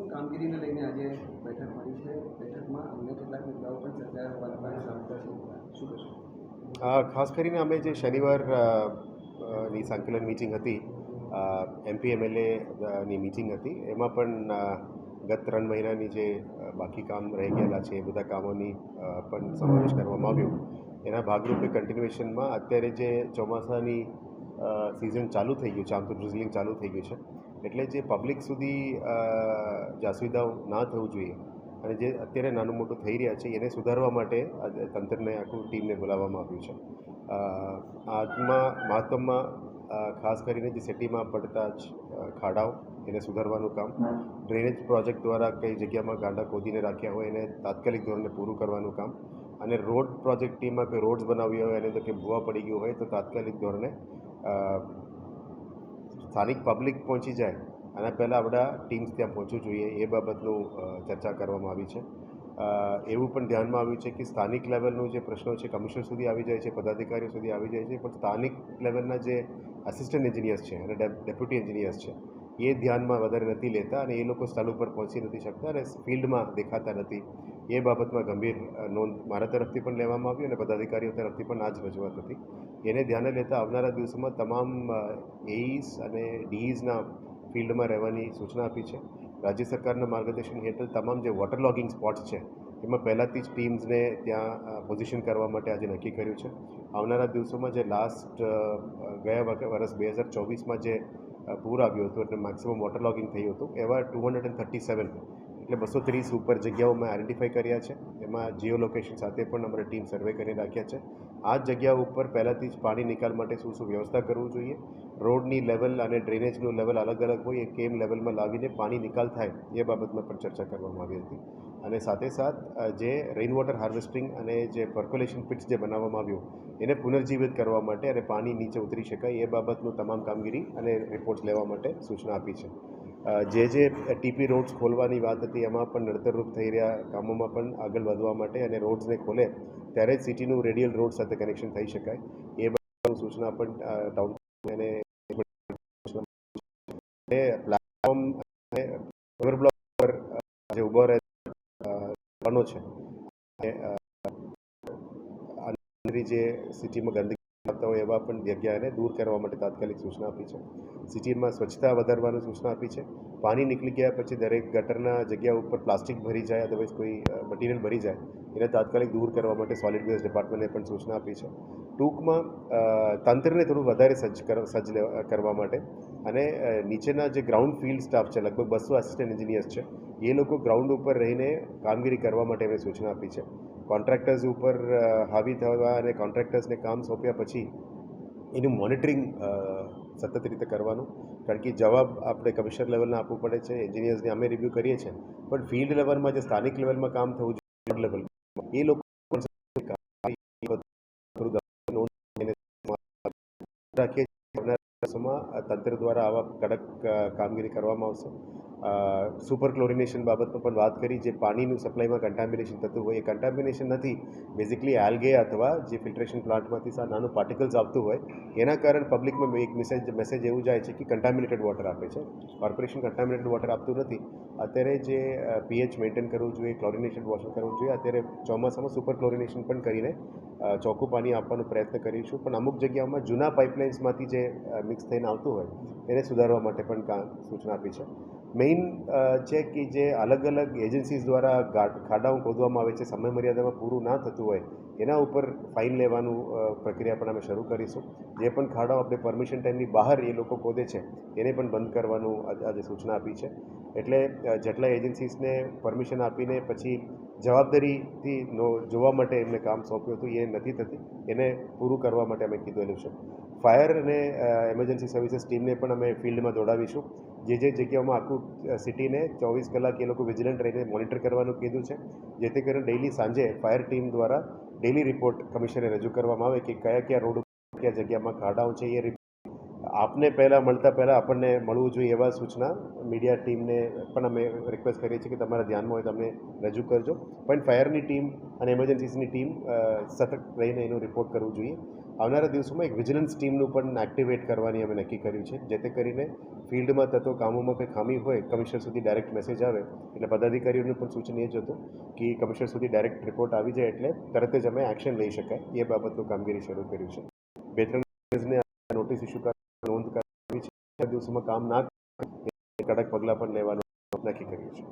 કામગીરીને લઈને આજે બેઠક મળી છે. બેઠકમાં અન્ય કેટલાક મુદ્દાઓ પણ ચર્ચાયા હોવાના કારણે સાંભળતા શું કહેશો? ખાસ કરીને અમે જે શનિવાર ની સંકલન મિટિંગ હતી, MP MLA ની મિટિંગ હતી, એમાં પણ ગત 3 મહિનાની જે બાકી કામ રહી ગયેલા છે એ બધા કામોની પણ સમાવેશ કરવામાં આવ્યો. એના ભાગરૂપે કન્ટિન્યુએશનમાં અત્યારે જે ચોમાસાની સિઝન ચાલુ થઈ ગયું છે, આમ તો ડ્રિઝલિંગ ચાલુ થઈ ગયું છે, એટલે જે પબ્લિક સુધી જે અસુવિધાઓ ના થવું જોઈએ અને જે અત્યારે નાનું મોટું થઈ રહ્યા છે એને સુધારવા માટે તંત્રને આખું ટીમને બોલાવવામાં આવ્યું છે. આજમાં મહત્ત્વમાં ખાસ કરીને જે સિટીમાં પડતા જ ખાડાઓ એને સુધારવાનું કામ, ડ્રેનેજ પ્રોજેક્ટ દ્વારા કઈ જગ્યામાં ગાંડા ખોદીને રાખ્યા હોય એને તાત્કાલિક ધોરણે પૂરું કરવાનું કામ, અને રોડ પ્રોજેક્ટ ટીમમાં કોઈ રોડ્સ બનાવી હોય અને તો કે ભૂવા પડી ગયું હોય તો તાત્કાલિક ધોરણે સ્થાનિક પબ્લિક પહોંચી જાય આના પહેલાં આપણા ટીમ્સ ત્યાં પહોંચવું જોઈએ એ બાબતનું ચર્ચા કરવામાં આવી છે. એવું પણ ધ્યાનમાં આવ્યું છે કે સ્થાનિક લેવલનું જે પ્રશ્નો છે કમિશનર સુધી આવી જાય છે, પદાધિકારીઓ સુધી આવી જાય છે, પણ સ્થાનિક લેવલના જે આસિસ્ટન્ટ એન્જિનિયર્સ છે અને ડેપ્યુટી એન્જિનિયર્સ છે એ ધ્યાનમાં વધારે નથી લેતા અને એ લોકો સ્થળ ઉપર પહોંચી નથી શકતા અને ફિલ્ડમાં દેખાતા નથી. એ બાબતમાં ગંભીર નોંધ મારા તરફથી પણ લેવામાં આવી અને પદાધિકારીઓ તરફથી પણ આ જ રજૂઆત હતી. એને ધ્યાને લેતા આવનારા દિવસોમાં તમામ એઈસ અને ડીઈઝના ફિલ્ડમાં રહેવાની સૂચના આપી છે. રાજ્ય સરકારના માર્ગદર્શન હેઠળ તમામ જે વોટર લોગિંગ સ્પોટ્સ છે એમાં પહેલાંથી જ ટીમ્સને ત્યાં પોઝિશન કરવા માટે આજે નક્કી કર્યું છે. આવનારા દિવસોમાં જે ગયા વર્ષ 2024માં જે પૂર આવ્યું હતું એટલે મેક્સિમમ વોટર લોગિંગ થયું હતું એવા 237 એટલે 230 ઉપર જગ્યાઓ મેં આઈડેન્ટિફાઈ કર્યા છે. એમાં જીઓ લોકેશન સાથે પણ અમારી ટીમ સર્વે કરી રાખ્યા છે. આ જગ્યા ઉપર પહેલાંથી જ પાણી નિકાલ માટે શું શું વ્યવસ્થા કરવું જોઈએ, રોડની લેવલ અને ડ્રેનેજનું લેવલ અલગ અલગ હોય એ કેમ લેવલમાં લાવીને પાણી નિકાલ થાય એ બાબતમાં પણ ચર્ચા કરવામાં આવી હતી. અને સાથે સાથ જે રેઇન વોટર હાર્વેસ્ટિંગ અને જે પર્કોલેશન પિટ્સ જે બનાવવામાં આવ્યું એને પુનર્જીવિત કરવા માટે અને પાણી નીચે ઉતરી શકાય એ બાબતનું તમામ કામગીરી અને રિપોર્ટ્સ લેવા માટે સૂચના આપી છે. જે ટીપી રોડ્સ ખોલવાની વાત હતી એમાં પણ નડતરરૂપ થઈ રહ્યા કામોમાં પણ આગળ વધવા માટે અને રોડ્સને ખોલે ત્યારે જ સિટીનું રેડિયલ રોડ સાથે કનેક્શન થઈ શકાય એ બાબતની સૂચના પણ ટાઉન અને પ્લેટફોર્મ અને બ્લોક પર જે ઊભો રહેવાનો છે જે સિટીમાં ગંદકી કરતા હોય એવા પણ જગ્યાને દૂર કરવા માટે તાત્કાલિક સૂચના આપી છે. સિટીમાં સ્વચ્છતા વધારવાની સૂચના આપી છે. પાણી નીકળી ગયા પછી દરેક ગટરના જગ્યા ઉપર પ્લાસ્ટિક ભરી જાય, અદરવાઇઝ કોઈ મટીરિયલ ભરી જાય એને તાત્કાલિક દૂર કરવા માટે સોલિડ વેસ્ટ ડિપાર્ટમેન્ટને પણ સૂચના આપી છે. ટૂંકમાં તંત્રને થોડું વધારે સજ્જ કરવા માટે અને નીચેના જે ગ્રાઉન્ડ ફિલ્ડ સ્ટાફ છે લગભગ 200 આસિસ્ટન્ટ એન્જિનિયર્સ છે એ લોકો ગ્રાઉન્ડ ઉપર રહીને કામગીરી કરવા માટે એમણે સૂચના આપી છે. કોન્ટ્રાક્ટર્સ ઉપર હાવી થવા અને કોન્ટ્રાક્ટર્સને કામ સોંપ્યા પછી એનું મોનિટરિંગ સતત રીતે કરવાનું, કારણ કે જવાબ આપણે કમિશનર લેવલને આપવું પડે છે, એન્જિનિયર્સને અમે રિવ્યૂ કરીએ છીએ, પણ ફિલ્ડ લેવલમાં જે સ્થાનિક લેવલમાં કામ થવું જોઈએ લેવલ એ લોકો રાખીએ તંત્ર દ્વારા આવા કડક કામગીરી કરવામાં આવશે. સુપર ક્લોરિનેશન બાબતમાં પણ વાત કરી, જે પાણીનું સપ્લાયમાં કન્ટામિનેશન થતું હોય એ કન્ટામિનેશન નથી, બેઝિકલી આલ્ગે અથવા જે ફિલ્ટ્રેશન પ્લાન્ટમાંથી નાનું પાર્ટિકલ્સ આવતું હોય એના કારણે પબ્લિકમાં એક મેસેજ એવું જાય છે કે કન્ટામિનેટેડ વોટર આપે છે. કોર્પોરેશન કન્ટામિનેટેડ વોટર આપતું નથી. અત્યારે જે પીએચ મેન્ટેન કરવું જોઈએ, ક્લોરિનેશન વોટર કરવું જોઈએ, અત્યારે ચોમાસામાં સુપર ક્લોરિનેશન પણ કરીને ચોખ્ખું પાણી આપવાનો પ્રયત્ન કરીશું, પણ અમુક જગ્યાઓમાં જૂના પાઇપલાઇન્સમાંથી જે મિક્સ થઈને આવતું હોય એને સુધારવા માટે પણ સૂચના આપી છે. મેઇન છે કે જે અલગ અલગ એજન્સીઝ દ્વારા ખાડાઓ ખોદવામાં આવે છે, સમય મર્યાદામાં પૂરું ના થતું હોય એના ઉપર ફાઇન લેવાનું પ્રક્રિયા પણ અમે શરૂ કરીશું. જે પણ ખાડાઓ આપણે પરમિશન ટાઈમની બહાર એ લોકો ખોદે છે એને પણ બંધ કરવાનું આજે સૂચના આપી છે. એટલે જેટલા એજન્સીસને પરમિશન આપીને પછી જવાબદારીથી જોવા માટે એમને કામ સોંપ્યું હતું એ નથી થતી, એને પૂરું કરવા માટે અમે કીધેલું છે. ફાયર અને એમરજન્સી સર્વિસીસ ટીમને પણ અમે ફિલ્ડમાં દોડાવીશું. જે જગ્યાઓમાં આખું સિટીને 24 કલાક એ લોકો વિજિલન્ટ રહીને મોનિટર કરવાનું કીધું છે, જેથી કરીને ડેઇલી સાંજે ફાયર ટીમ દ્વારા ડેઇલી રિપોર્ટ કમિશનરે રજૂ કરવામાં આવે કે કયા કયા રોડ કયા જગ્યામાં ખાડાઓ છે એ આપને પહેલાં મળતા પહેલાં આપણને મળવું જોઈએ એવા સૂચના મીડિયા ટીમને પણ અમે રિક્વેસ્ટ કરીએ છીએ કે તમારા ધ્યાનમાં હોય તમે રજૂ કરજો. પણ ફાયરની ટીમ અને ઇમરજન્સીની ટીમ સતત રહીને એનું રિપોર્ટ કરવું જોઈએ. આવનારા દિવસોમાં એક વિજિલન્સ ટીમનું પણ એક્ટિવેટ કરવાની અમે નક્કી કર્યું છે, જેથી કરીને ફિલ્ડમાં થતો કામોમાં કંઈ ખામી હોય કમિશનર સુધી ડાયરેક્ટ મેસેજ આવે એટલે પદાધિકારીઓનું પણ સૂચન એ જ હતું કે કમિશનર સુધી ડાયરેક્ટ રિપોર્ટ આવી જાય એટલે તરત જ અમે એક્શન લઈ શકાય એ બાબતનું કામગીરી શરૂ કર્યું છે. 2-3 દિવસને નોટિસ ઇસ્યુ નોંધ કરાવી છે. દિવસોમાં કામ ના કડક પગલાં પણ લેવાનું નક્કી કર્યું છે.